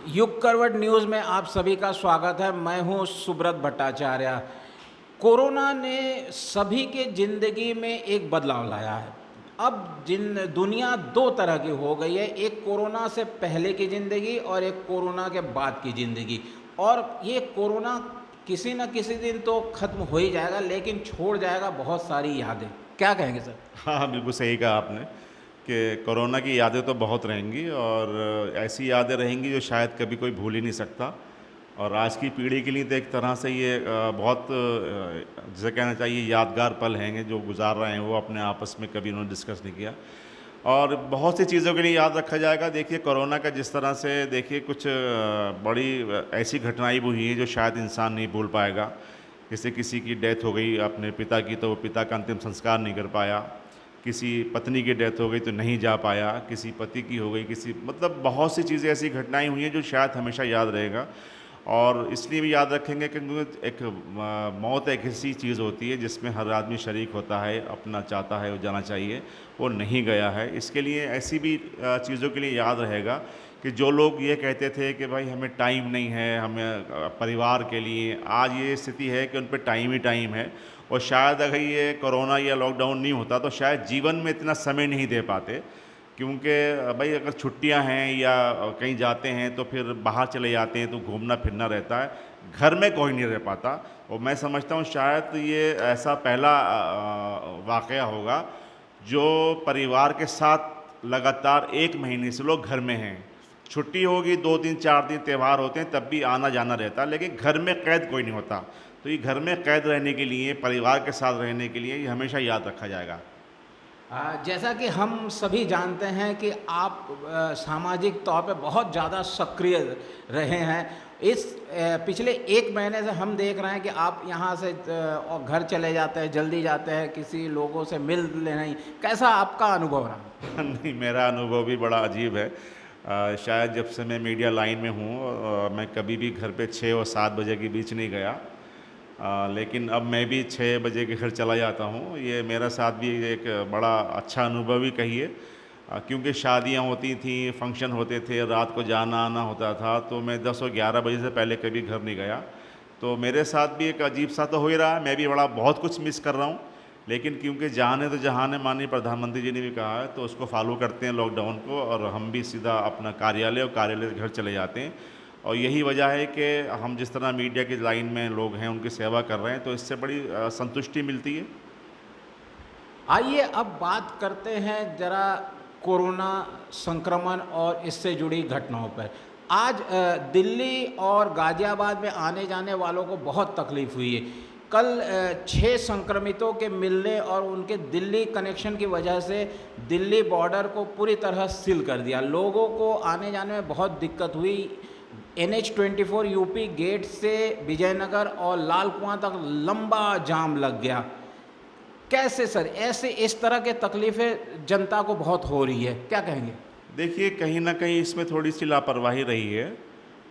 युग करवट न्यूज़ में आप सभी का स्वागत है। मैं हूं सुब्रत भट्टाचार्य। कोरोना ने सभी के ज़िंदगी में एक बदलाव लाया है। अब जिन दुनिया दो तरह की हो गई है, एक कोरोना से पहले की ज़िंदगी और एक कोरोना के बाद की ज़िंदगी। और ये कोरोना किसी न किसी दिन तो ख़त्म हो ही जाएगा, लेकिन छोड़ जाएगा बहुत सारी यादें। क्या कहेंगे सर? हाँ, बिल्कुल सही कहा आपने कि कोरोना की यादें तो बहुत रहेंगी और ऐसी यादें रहेंगी जो शायद कभी कोई भूल ही नहीं सकता। और आज की पीढ़ी के लिए तो एक तरह से ये बहुत जिसे कहना चाहिए यादगार पल हैं जो गुजार रहे हैं वो अपने आपस में कभी उन्होंने डिस्कस नहीं किया। और बहुत सी चीज़ों के लिए याद रखा जाएगा। देखिए कोरोना का जिस तरह से देखिए कुछ बड़ी ऐसी घटनाएँ भी हुई हैं जो शायद इंसान नहीं भूल पाएगा। जैसे किसी की डेथ हो गई अपने पिता की, तो वो पिता का अंतिम संस्कार नहीं कर पाया। किसी पत्नी की डेथ हो गई तो नहीं जा पाया, किसी पति की हो गई, किसी मतलब बहुत सी चीज़ें ऐसी घटनाएँ हुई हैं जो शायद हमेशा याद रहेगा। और इसलिए भी याद रखेंगे क्योंकि एक मौत एक ऐसी चीज़ होती है जिसमें हर आदमी शरीक होता है, अपना चाहता है वो जाना चाहिए, वो नहीं गया है। इसके लिए ऐसी भी चीज़ों के लिए याद रहेगा कि जो लोग ये कहते थे कि भाई हमें टाइम नहीं है, हमें परिवार के लिए, आज ये स्थिति है कि उन पे टाइम ही टाइम है। और शायद अगर ये कोरोना या लॉकडाउन नहीं होता तो शायद जीवन में इतना समय नहीं दे पाते, क्योंकि भाई अगर छुट्टियां हैं या कहीं जाते हैं तो फिर बाहर चले जाते हैं तो घूमना फिरना रहता है, घर में कोई नहीं रह पाता। और मैं समझता हूँ शायद ये ऐसा पहला वाक़या होगा जो परिवार के साथ लगातार 1 महीने से लोग घर में हैं। छुट्टी होगी 2 दिन 4 दिन त्यौहार होते हैं तब भी आना जाना रहता है, लेकिन घर में कैद कोई नहीं होता। तो ये घर में कैद रहने के लिए, परिवार के साथ रहने के लिए ये हमेशा याद रखा जाएगा। जैसा कि हम सभी जानते हैं कि आप सामाजिक तौर पे बहुत ज़्यादा सक्रिय रहे हैं। इस पिछले 1 महीने से हम देख रहे हैं कि आप यहाँ से और घर चले जाते हैं, जल्दी जाते हैं, किसी लोगों से मिल नहीं। कैसा आपका अनुभव रहा? नहीं, मेरा अनुभव भी बड़ा अजीब है। शायद जब से मैं मीडिया लाइन में हूँ मैं कभी भी घर पे 6 और 7 बजे के बीच नहीं गया। लेकिन अब मैं भी 6 बजे के घर चला जाता हूँ। ये मेरा साथ भी एक बड़ा अच्छा अनुभव ही कहिए, क्योंकि शादियाँ होती थीं, फंक्शन होते थे, रात को जाना-आना होता था, तो मैं 10 और 11 बजे से पहले कभी घर नहीं गया। तो मेरे साथ भी एक अजीब-सा तो हो ही रहा है, मैं भी बड़ा बहुत कुछ मिस कर रहा हूँ। लेकिन क्योंकि जहान है तो जहान है, माननीय प्रधानमंत्री जी ने भी कहा है, तो उसको फ़ॉलो करते हैं लॉकडाउन को, और हम भी सीधा अपना कार्यालय और कार्यालय से घर चले जाते हैं। और यही वजह है कि हम जिस तरह मीडिया की लाइन में लोग हैं, उनकी सेवा कर रहे हैं, तो इससे बड़ी संतुष्टि मिलती है। आइए अब बात करते हैं ज़रा कोरोना संक्रमण और इससे जुड़ी घटनाओं पर। आज दिल्ली और गाज़ियाबाद में आने जाने वालों को बहुत तकलीफ़ हुई है। कल 6 संक्रमितों के मिलने और उनके दिल्ली कनेक्शन की वजह से दिल्ली बॉर्डर को पूरी तरह सील कर दिया। लोगों को आने जाने में बहुत दिक्कत हुई। NH-24 यूपी गेट से विजयनगर और लाल कुआं तक लंबा जाम लग गया। कैसे सर, ऐसे इस तरह के तकलीफ़ें जनता को बहुत हो रही है, क्या कहेंगे? देखिए, कहीं न कहीं इसमें थोड़ी-सी लापरवाही रही है,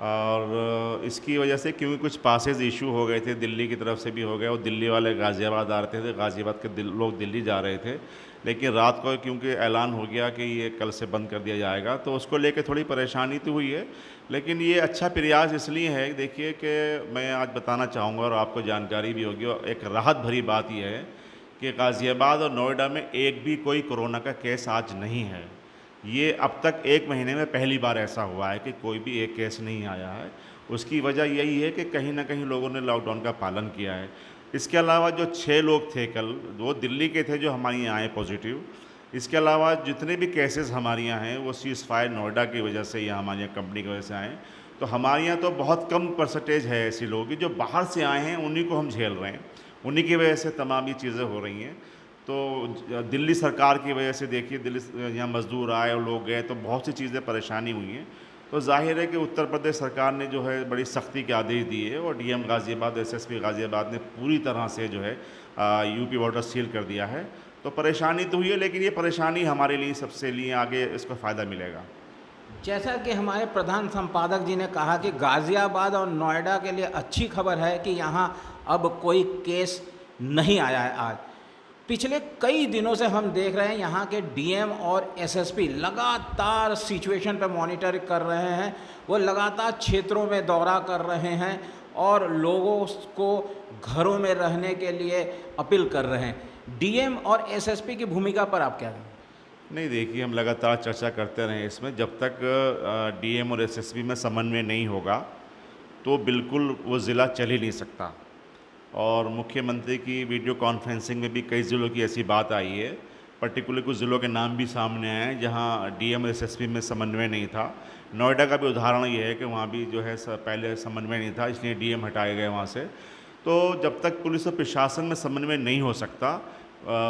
और इसकी वजह से क्योंकि कुछ पासेज़ इश्यू हो गए थे, दिल्ली की तरफ से भी हो गए और दिल्ली वाले गाज़ियाबाद आ रहे थे, गाज़ियाबाद के लोग दिल्ली जा रहे थे। लेकिन रात को क्योंकि ऐलान हो गया कि ये कल से बंद कर दिया जाएगा, तो उसको लेके थोड़ी परेशानी तो हुई है। लेकिन ये अच्छा प्रयास इसलिए है, देखिए कि मैं आज बताना चाहूँगा और आपको जानकारी भी होगी, और एक राहत भरी बात ये है कि गाज़ियाबाद और नोएडा में एक भी कोई कोरोना का केस आज नहीं है। ये अब तक 1 महीने में पहली बार ऐसा हुआ है कि कोई भी एक केस नहीं आया है। उसकी वजह यही है कि कहीं न कहीं लोगों ने लॉकडाउन का पालन किया है। इसके अलावा जो 6 लोग थे कल, वो दिल्ली के थे जो हमारे यहाँ आए पॉज़िटिव। इसके अलावा जितने भी केसेज़ हमारे यहाँ हैं, वो सीज़फायर नोएडा की वजह से या हमारी यहाँ कंपनी की वजह से आए हैं। तो हमारे यहाँ तो बहुत कम परसेंटेज है ऐसे लोग कि जो बाहर से आए हैं, उन्हीं को हम झेल रहे हैं। उन्हीं की वजह से तमाम ये चीज़ें हो रही हैं। तो दिल्ली सरकार की वजह से देखिए, दिल्ली यहाँ मज़दूर आए और लोग गए तो बहुत सी चीज़ें परेशानी हुई हैं। तो ज़ाहिर है कि उत्तर प्रदेश सरकार ने जो है बड़ी सख्ती के आदेश दिए, और डीएम गाज़ियाबाद, एसएसपी गाज़ियाबाद ने पूरी तरह से जो है यूपी बॉर्डर सील कर दिया है। तो परेशानी तो हुई है, लेकिन ये परेशानी हमारे लिए सबसे लिए आगे इसको फ़ायदा मिलेगा। जैसा कि हमारे प्रधान संपादक जी ने कहा कि गाज़ियाबाद और नोएडा के लिए अच्छी खबर है कि यहाँ अब कोई केस नहीं आया है आज। पिछले कई दिनों से हम देख रहे हैं यहाँ के डीएम और एसएसपी लगातार सिचुएशन पर मॉनिटर कर रहे हैं। वो लगातार क्षेत्रों में दौरा कर रहे हैं और लोगों को घरों में रहने के लिए अपील कर रहे हैं। डीएम और एसएसपी की भूमिका पर आप क्या कहेंगे? नहीं, देखिए, हम लगातार चर्चा करते रहे इसमें। जब तक डीएम और एसएसपी में समन्वय नहीं होगा तो बिल्कुल वो ज़िला चल ही नहीं सकता। और मुख्यमंत्री की वीडियो कॉन्फ्रेंसिंग में भी कई ज़िलों की ऐसी बात आई है, पर्टिकुलर कुछ ज़िलों के नाम भी सामने आए हैं जहां डीएम और एसएसपी में समन्वय नहीं था। नोएडा का भी उदाहरण ये है कि वहाँ भी जो है पहले समन्वय नहीं था, इसलिए डीएम हटाए गए वहाँ से। तो जब तक पुलिस और प्रशासन में समन्वय नहीं हो सकता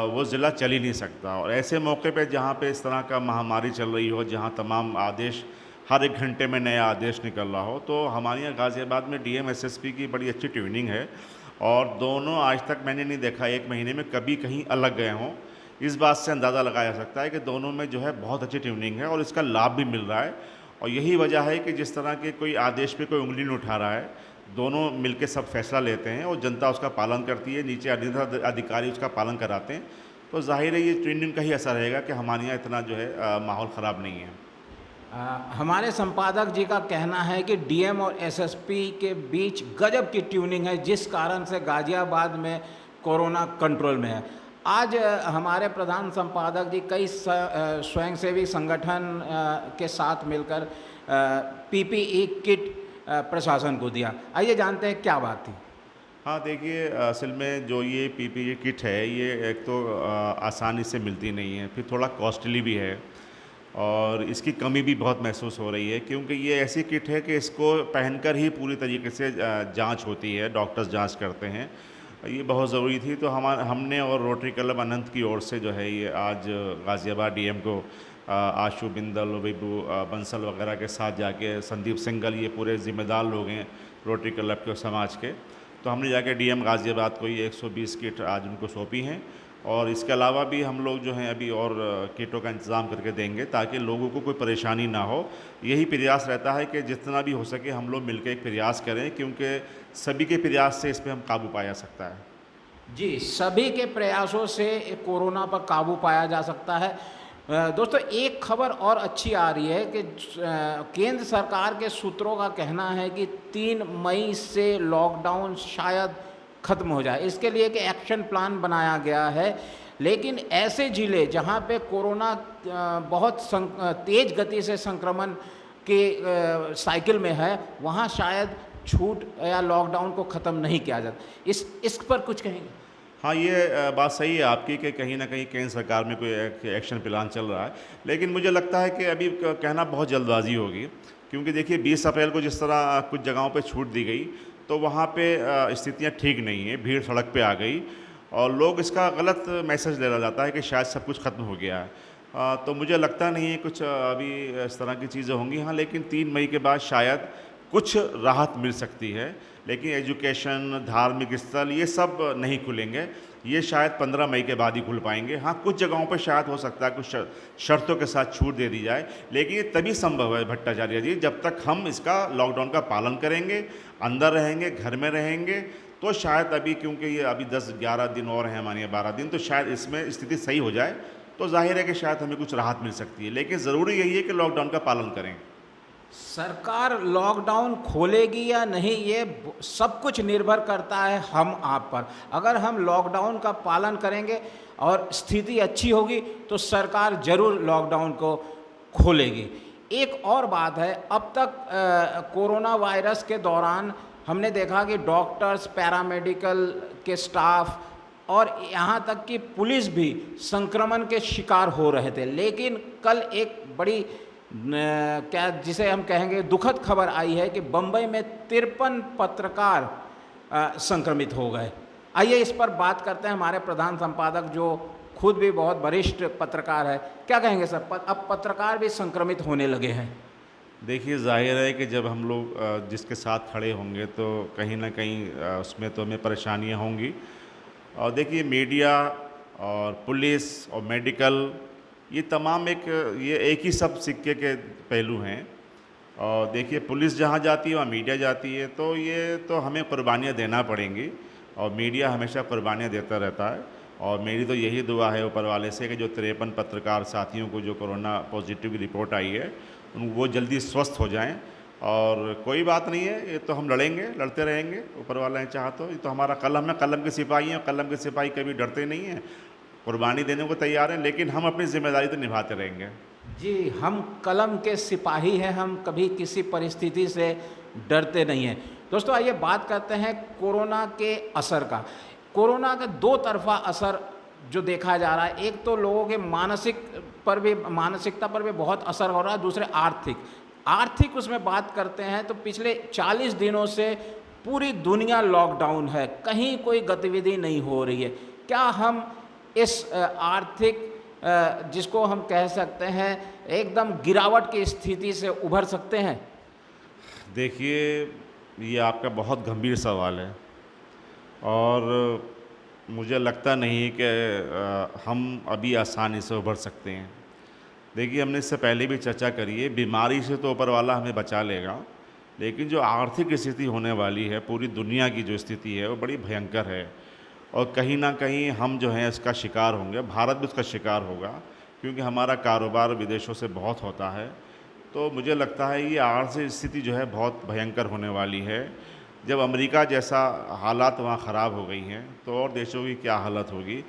वो ज़िला चल ही नहीं सकता। और ऐसे मौके पे जहाँ पे इस तरह का महामारी चल रही हो, जहाँ तमाम आदेश हर 1 घंटे में नया आदेश निकल रहा हो, तो हमारे यहाँ गाज़ियाबाद में डीएम एसएसपी की बड़ी अच्छी ट्यूनिंग है। और दोनों आज तक मैंने नहीं देखा 1 महीने में कभी कहीं अलग गए हों। इस बात से अंदाज़ा लगाया जा सकता है कि दोनों में जो है बहुत अच्छी ट्यूनिंग है और इसका लाभ भी मिल रहा है। और यही वजह है कि जिस तरह के कोई आदेश पे कोई उंगली नहीं उठा रहा है, दोनों मिलकर सब फैसला लेते हैं और जनता उसका पालन करती है, नीचे अधिकारी उसका पालन कराते हैं। तो जाहिर है ये ट्रेनिंग का ही असर रहेगा कि हमारे यहाँ इतना जो है माहौल ख़राब नहीं है। हमारे संपादक जी का कहना है कि डीएम और एसएसपी के बीच गजब की ट्यूनिंग है, जिस कारण से गाज़ियाबाद में कोरोना कंट्रोल में है। आज हमारे प्रधान संपादक जी कई स्वयंसेवी संगठन के साथ मिलकर पीपीई किट प्रशासन को दिया। आइए जानते हैं क्या बात थी। हाँ, देखिए, असल में जो ये पीपीई किट है, ये एक तो आसानी से मिलती नहीं है, फिर थोड़ा कॉस्टली भी है और इसकी कमी भी बहुत महसूस हो रही है, क्योंकि ये ऐसी किट है कि इसको पहनकर ही पूरी तरीके से जांच होती है, डॉक्टर्स जांच करते हैं। ये बहुत ज़रूरी थी, तो हमने और रोटरी क्लब अनंत की ओर से जो है ये आज गाज़ियाबाद डीएम को आशु बिंदल, विभू बंसल वगैरह के साथ जाके, संदीप सिंगल, ये पूरे ज़िम्मेदार लोग हैं रोटरी क्लब के समाज के, तो हमने जाके डीएम गाज़ियाबाद को ये 120 किट आज उनको सौंपी हैं। और इसके अलावा भी हम लोग जो हैं अभी और किटों का इंतज़ाम करके देंगे ताकि लोगों को कोई परेशानी ना हो। यही प्रयास रहता है कि जितना भी हो सके हम लोग मिलकर एक प्रयास करें, क्योंकि सभी के प्रयास से इस पर हम काबू पाया जा सकता है। जी, सभी के प्रयासों से कोरोना पर काबू पाया जा सकता है। दोस्तों, एक खबर और अच्छी आ रही है कि केंद्र सरकार के सूत्रों का कहना है कि 3 मई से लॉकडाउन शायद ख़त्म हो जाए। इसके लिए एक एक्शन प्लान बनाया गया है, लेकिन ऐसे ज़िले जहां पे कोरोना बहुत तेज़ गति से संक्रमण के साइकिल में है, वहां शायद छूट या लॉकडाउन को ख़त्म नहीं किया जाता। इस पर कुछ कहेंगे? हाँ, ये बात सही है आपकी कि कहीं ना कहीं केंद्र सरकार में कोई एक्शन प्लान चल रहा है, लेकिन मुझे लगता है कि अभी कहना बहुत जल्दबाजी होगी, क्योंकि देखिए 20 अप्रैल को जिस तरह कुछ जगहों पे छूट दी गई, तो वहाँ पे स्थितियाँ ठीक नहीं है, भीड़ सड़क पे आ गई और लोग इसका गलत मैसेज ले जाता है कि शायद सब कुछ ख़त्म हो गया है। तो मुझे लगता नहीं है कुछ अभी इस तरह की चीज़ें होंगी। हाँ, लेकिन 3 मई के बाद शायद कुछ राहत मिल सकती है, लेकिन एजुकेशन, धार्मिक स्थल, ये सब नहीं खुलेंगे। ये शायद 15 मई के बाद ही खुल पाएंगे। हाँ, कुछ जगहों पर शायद हो सकता है कुछ शर्तों के साथ छूट दे दी जाए, लेकिन ये तभी संभव है भट्टाचार्य जी जब तक हम इसका लॉकडाउन का पालन करेंगे, अंदर रहेंगे, घर में रहेंगे। तो शायद अभी, क्योंकि ये अभी 10-11 दिन और हैं, मानिए 12 दिन, तो शायद इसमें स्थिति सही हो जाए, तो जाहिर है कि शायद हमें कुछ राहत मिल सकती है। लेकिन ज़रूरी यही है कि लॉकडाउन का पालन करें। सरकार लॉकडाउन खोलेगी या नहीं, ये सब कुछ निर्भर करता है हम आप पर। अगर हम लॉकडाउन का पालन करेंगे और स्थिति अच्छी होगी तो सरकार ज़रूर लॉकडाउन को खोलेगी। एक और बात है, अब तक कोरोना वायरस के दौरान हमने देखा कि डॉक्टर्स, पैरामेडिकल के स्टाफ और यहाँ तक कि पुलिस भी संक्रमण के शिकार हो रहे थे, लेकिन कल एक बड़ी क्या जिसे हम कहेंगे दुखद खबर आई है कि बम्बई में 53 पत्रकार संक्रमित हो गए। आइए इस पर बात करते हैं। हमारे प्रधान संपादक जो खुद भी बहुत वरिष्ठ पत्रकार है, क्या कहेंगे सर? अब पत्रकार भी संक्रमित होने लगे हैं। देखिए, जाहिर है कि जब हम लोग जिसके साथ खड़े होंगे तो कहीं ना कहीं उसमें तो हमें परेशानियां होंगी। और देखिए, मीडिया और पुलिस और मेडिकल, ये तमाम ये एक ही सब सिक्के के पहलू हैं। और देखिए, पुलिस जहाँ जाती है वहाँ मीडिया जाती है, तो ये तो हमें कुर्बानियाँ देना पड़ेंगी और मीडिया हमेशा कुर्बानियाँ देता रहता है। और मेरी तो यही दुआ है ऊपर वाले से कि जो 53 पत्रकार साथियों को जो कोरोना पॉजिटिव की रिपोर्ट आई है वो जल्दी स्वस्थ हो जाएं। और कोई बात नहीं है, ये तो हम लड़ेंगे, लड़ते रहेंगे, ऊपर वाला है चाहा तो। ये तो हमारा कलम है, कलम के सिपाही हैं, कलम के सिपाही कभी डरते नहीं हैं, कुर्बानी देने को तैयार हैं, लेकिन हम अपनी जिम्मेदारी तो निभाते रहेंगे। जी, हम कलम के सिपाही हैं, हम कभी किसी परिस्थिति से डरते नहीं हैं। दोस्तों, आइए बात करते हैं कोरोना के असर का। कोरोना का दो तरफा असर जो देखा जा रहा है, एक तो लोगों के मानसिकता पर भी बहुत असर हो रहा है, दूसरे आर्थिक उसमें बात करते हैं तो पिछले 40 दिनों से पूरी दुनिया लॉकडाउन है, कहीं कोई गतिविधि नहीं हो रही है। क्या हम इस आर्थिक जिसको हम कह सकते हैं एकदम गिरावट की स्थिति से उभर सकते हैं? देखिए, ये आपका बहुत गंभीर सवाल है और मुझे लगता नहीं कि हम अभी आसानी से उभर सकते हैं। देखिए, हमने इससे पहले भी चर्चा करी है, बीमारी से तो ऊपर वाला हमें बचा लेगा, लेकिन जो आर्थिक स्थिति होने वाली है, पूरी दुनिया की जो स्थिति है वो बड़ी भयंकर है और कहीं ना कहीं हम जो हैं इसका शिकार होंगे, भारत भी उसका शिकार होगा, क्योंकि हमारा कारोबार विदेशों से बहुत होता है। तो मुझे लगता है ये आर्थिक स्थिति जो है बहुत भयंकर होने वाली है। जब अमेरिका जैसा हालात वहाँ ख़राब हो गई हैं तो और देशों की क्या हालत होगी।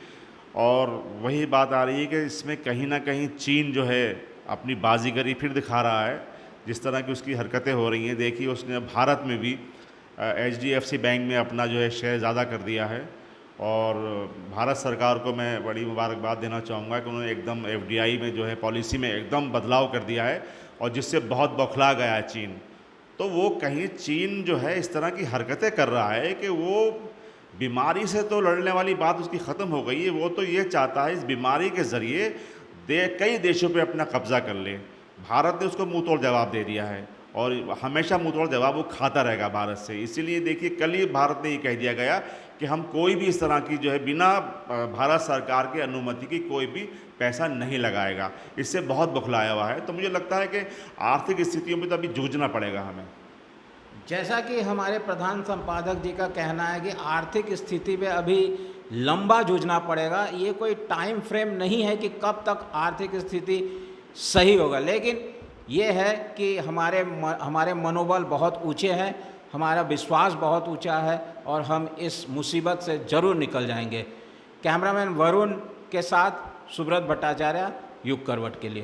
और वही बात आ रही है कि इसमें कहीं ना कहीं चीन जो है अपनी बाजीगरी फिर दिखा रहा है, जिस तरह की उसकी हरकतें हो रही हैं। देखिए, उसने भारत में भी HDFC बैंक में अपना जो है शेयर ज़्यादा कर दिया है और भारत सरकार को मैं बड़ी मुबारकबाद देना चाहूँगा कि उन्होंने एकदम FDI में जो है पॉलिसी में एकदम बदलाव कर दिया है और जिससे बहुत बौखला गया है चीन। तो वो कहीं चीन जो है इस तरह की हरकतें कर रहा है कि वो बीमारी से तो लड़ने वाली बात उसकी ख़त्म हो गई है, वो तो ये चाहता है इस बीमारी के ज़रिए कई देशों पे अपना कब्ज़ा कर ले। भारत ने उसको मुँह तोड़ जवाब दे दिया है और हमेशा मुँह तोड़ जवाब वो खाता रहेगा भारत से। इसीलिए देखिए, कल ही भारत ने ये कह दिया गया कि हम कोई भी इस तरह की जो है बिना भारत सरकार की अनुमति की कोई भी पैसा नहीं लगाएगा। इससे बहुत बौखलाया हुआ है। तो मुझे लगता है कि आर्थिक स्थितियों में तो अभी जूझना पड़ेगा हमें। जैसा कि हमारे प्रधान संपादक जी का कहना है कि आर्थिक स्थिति में अभी लंबा जूझना पड़ेगा, ये कोई टाइम फ्रेम नहीं है कि कब तक आर्थिक स्थिति सही होगा, लेकिन ये है कि हमारे मनोबल बहुत ऊंचे हैं, हमारा विश्वास बहुत ऊंचा है और हम इस मुसीबत से ज़रूर निकल जाएंगे। कैमरामैन वरुण के साथ सुब्रत भट्टाचार्य, युग करवट के लिए।